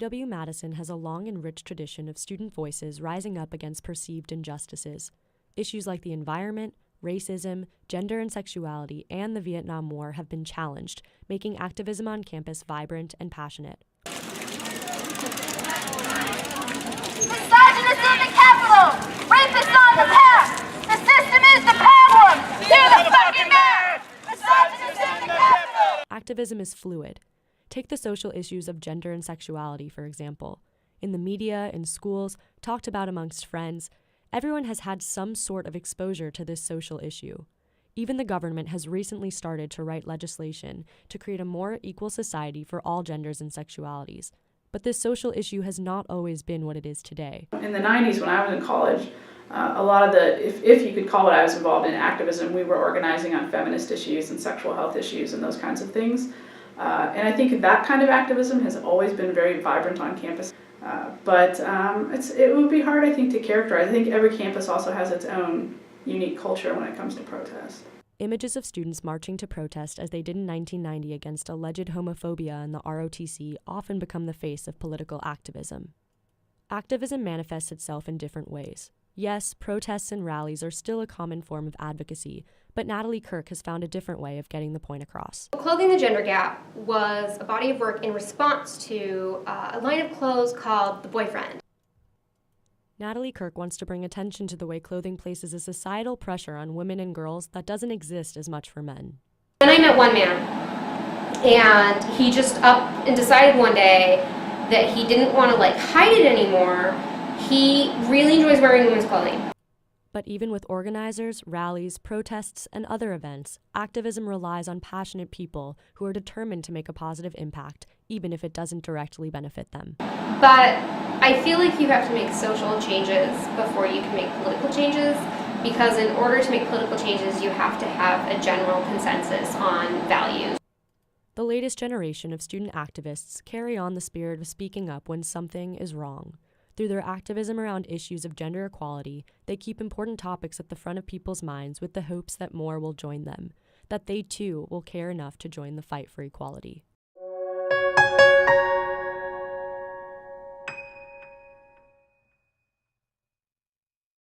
UW-Madison has a long and rich tradition of student voices rising up against perceived injustices. Issues like the environment, racism, gender and sexuality, and the Vietnam War have been challenged, making activism on campus vibrant and passionate. Misogynist in the capital! Rapist on the path! The system is the problem! Do the fucking math! Misogynist in the capital! Activism is fluid. Take the social issues of gender and sexuality, for example. In the media, in schools, talked about amongst friends, everyone has had some sort of exposure to this social issue. Even the government has recently started to write legislation to create a more equal society for all genders and sexualities. But this social issue has not always been what it is today. In the 90s, when I was in college, a lot of if you could call it, I was involved in activism. We were organizing on feminist issues and sexual health issues and those kinds of things. And I think that kind of activism has always been very vibrant on campus. But it would be hard, I think, to characterize. I think every campus also has its own unique culture when it comes to protest. Images of students marching to protest as they did in 1990 against alleged homophobia in the ROTC often become the face of political activism. Activism manifests itself in different ways. Yes, protests and rallies are still a common form of advocacy, but Natalie Kirk has found a different way of getting the point across. Clothing the Gender Gap was a body of work in response to a line of clothes called The Boyfriend. Natalie Kirk wants to bring attention to the way clothing places a societal pressure on women and girls that doesn't exist as much for men. Then I met one man, and he just up and decided one day that he didn't want to hide it anymore. He really enjoys wearing women's clothing. But even with organizers, rallies, protests, and other events, activism relies on passionate people who are determined to make a positive impact, even if it doesn't directly benefit them. But I feel like you have to make social changes before you can make political changes, because in order to make political changes, you have to have a general consensus on values. The latest generation of student activists carry on the spirit of speaking up when something is wrong. Through their activism around issues of gender equality, they keep important topics at the front of people's minds with the hopes that more will join them, that they too will care enough to join the fight for equality.